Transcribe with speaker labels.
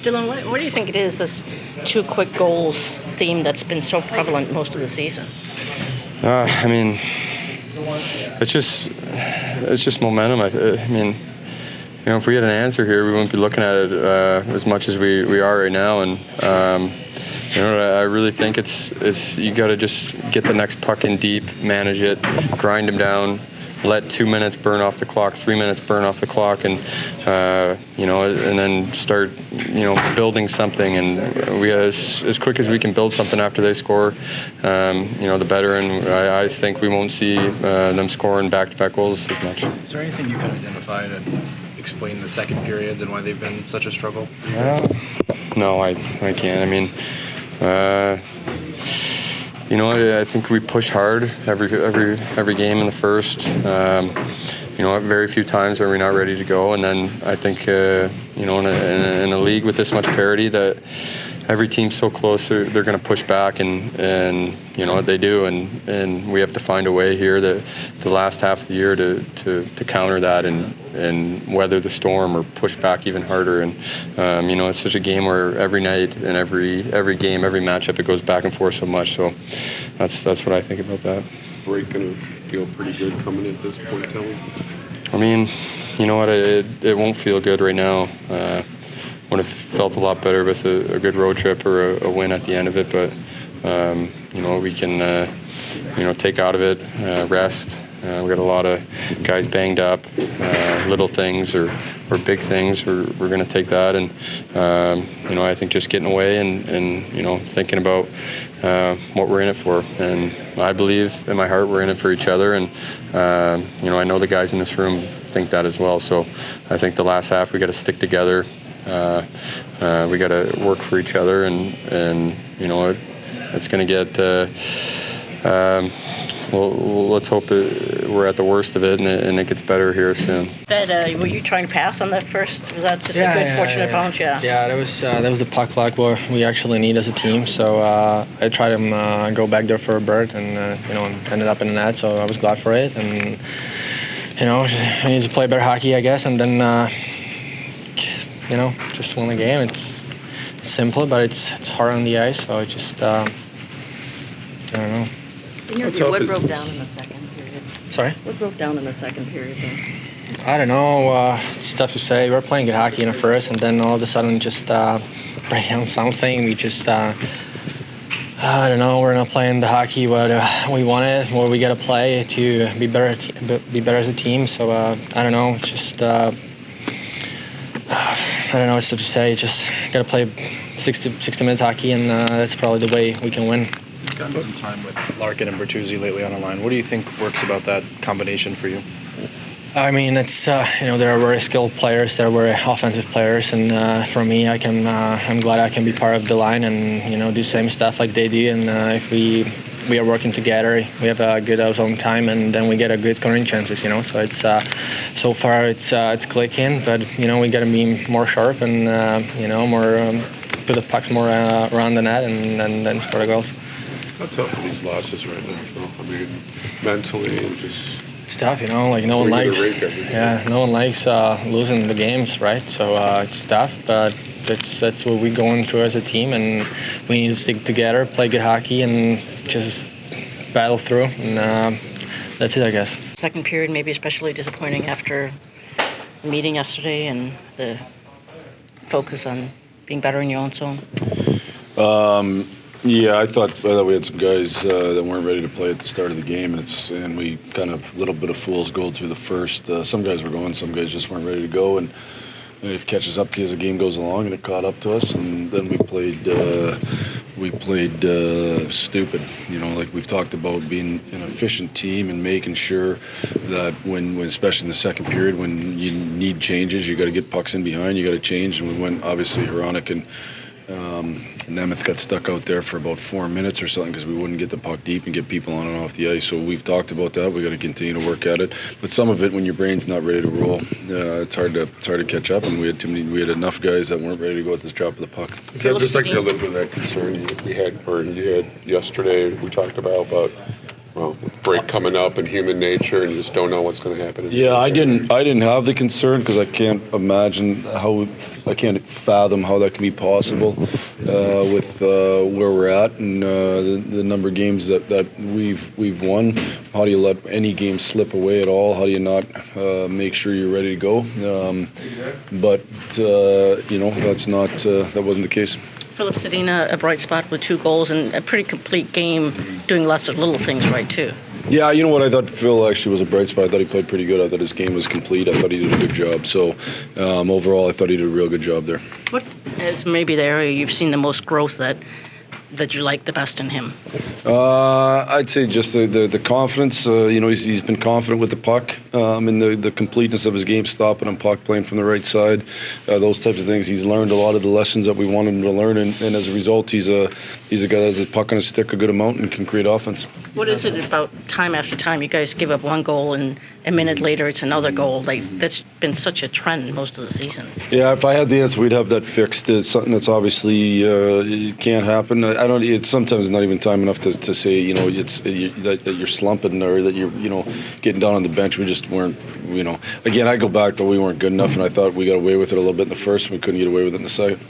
Speaker 1: Dylan, what do you think it is, this 2 quick goals theme that's been so prevalent most of the season?
Speaker 2: I mean, it's just momentum. I mean, you know, if we had an answer here, we wouldn't be looking at it as much as we are right now. And you know, I really think it's you got to just get the next puck in deep, manage it, grind them down, let 2 minutes burn off the clock, 3 minutes burn off the clock, and you know, and then start, you know, building something. And we as quick as we can build something after they score, you know, the better. And I think we won't see them scoring back-to-back goals as much.
Speaker 3: Is there anything you can identify to explain the second periods and why they've been such a struggle?
Speaker 2: No, I can't. I mean, you know, I think we push hard every game in the first. You know, very few times are we not ready to go. And then I think, you know, in a league with this much parity, that every team's so close, they're going to push back, and you know they do, and we have to find a way here the last half of the year to counter that and weather the storm or push back even harder. And you know, it's such a game where every night and every game, every matchup, it goes back and forth so much. So that's what I think about that.
Speaker 4: Is the break going to feel pretty good coming at this point, Kelly?
Speaker 2: I mean, you know what? It won't feel good right now. Would have felt a lot better with a good road trip or a win at the end of it, but you know, we can you know, take out of it, rest. We got a lot of guys banged up, little things or big things. We're going to take that, and you know, I think just getting away and you know, thinking about what we're in it for. And I believe in my heart we're in it for each other, and you know, I know the guys in this room think that as well. So I think the last half we got to stick together. We got to work for each other, and you know, it's going to get. Well, let's hope we're at the worst of it, and it gets better here soon.
Speaker 1: Were you trying to pass on that first? Was that just a good fortunate bounce? Yeah,
Speaker 5: that was the puck luck what we actually need as a team. So I tried to go back there for a bird, and you know, ended up in the net. So I was glad for it, and you know, I need to play better hockey, I guess, and then. You know, just win the game. It's simple, but it's hard on the ice. So I just, I don't know.
Speaker 6: In your view, what broke down in the second period?
Speaker 5: Sorry?
Speaker 6: What broke down in the second period then?
Speaker 5: I don't know. It's tough to say. We were playing good hockey in the first, and then all of a sudden just break down something. We just, I don't know. We're not playing the hockey what we wanted, what we got to play to be better as a team. So I don't know. Just. I don't know what to say. Just got to play 60 minutes hockey, and that's probably the way we can win.
Speaker 3: You've gotten some time with Larkin and Bertuzzi lately on the line. What do you think works about that combination for you?
Speaker 5: I mean, it's you know, they're very skilled players. They're very offensive players, and for me, I'm glad I can be part of the line and you know, do the same stuff like they do. And if we are working together, we have a good zone time, and then we get a good scoring chances. You know, so it's so far it's clicking, but you know, we got to be more sharp and you know, more put the pucks more around the net and then score the goals.
Speaker 4: How tough are these losses right now, Phil? I mean, mentally and just.
Speaker 5: It's tough, you know. Like no one likes losing the games, right? So it's tough, but that's what we're going through as a team, and we need to stick together, play good hockey, and just battle through. And that's it, I guess.
Speaker 1: Second period maybe especially disappointing after the meeting yesterday and the focus on being better in your own zone.
Speaker 4: Yeah, I thought we had some guys that weren't ready to play at the start of the game, and we kind of a little bit of fool's gold through the first. Some guys were going, some guys just weren't ready to go, and it catches up to you as the game goes along, and it caught up to us, and then we played stupid. You know, like we've talked about being an efficient team and making sure that when especially in the second period, when you need changes, you got to get pucks in behind, you got to change, and we went obviously Hronek and Nemeth got stuck out there for about 4 minutes or something because we wouldn't get the puck deep and get people on and off the ice. So we've talked about that. We got to continue to work at it. But some of it, when your brain's not ready to roll, it's hard to catch up. And we had enough guys that weren't ready to go at the drop of the puck. Is that just like a little bit of that concern you had yesterday? We talked about
Speaker 7: well, break coming up and human nature, and you just don't know what's going to happen.
Speaker 4: Yeah, I didn't have the concern because I can't fathom how that can be possible with where we're at and the number of games that we've won. How do you let any game slip away at all? How do you not make sure you're ready to go? But that wasn't the case.
Speaker 1: Filip, Zadina, a bright spot with 2 goals and a pretty complete game, doing lots of little things right, too.
Speaker 4: Yeah, you know what? I thought Phil actually was a bright spot. I thought he played pretty good. I thought his game was complete. I thought he did a good job. So overall, I thought he did a real good job there.
Speaker 1: What is maybe the area you've seen the most growth that you like the best in him?
Speaker 4: I'd say just the confidence. He's been confident with the puck. And the completeness of his game, stopping and puck, playing from the right side, those types of things. He's learned a lot of the lessons that we wanted him to learn, and as a result, he's a guy that has a puck on his stick a good amount and can create offense.
Speaker 1: What is it about time after time? You guys give up 1 goal and a minute later it's another goal. That's been such a trend most of the season.
Speaker 4: Yeah, if I had the answer, we'd have that fixed. It's something that's obviously it can't happen. It's sometimes not even time enough to say that you're slumping or that you're getting down on the bench. We just weren't. Again, I go back that we weren't good enough, and I thought we got away with it a little bit in the first. We couldn't get away with it in the second.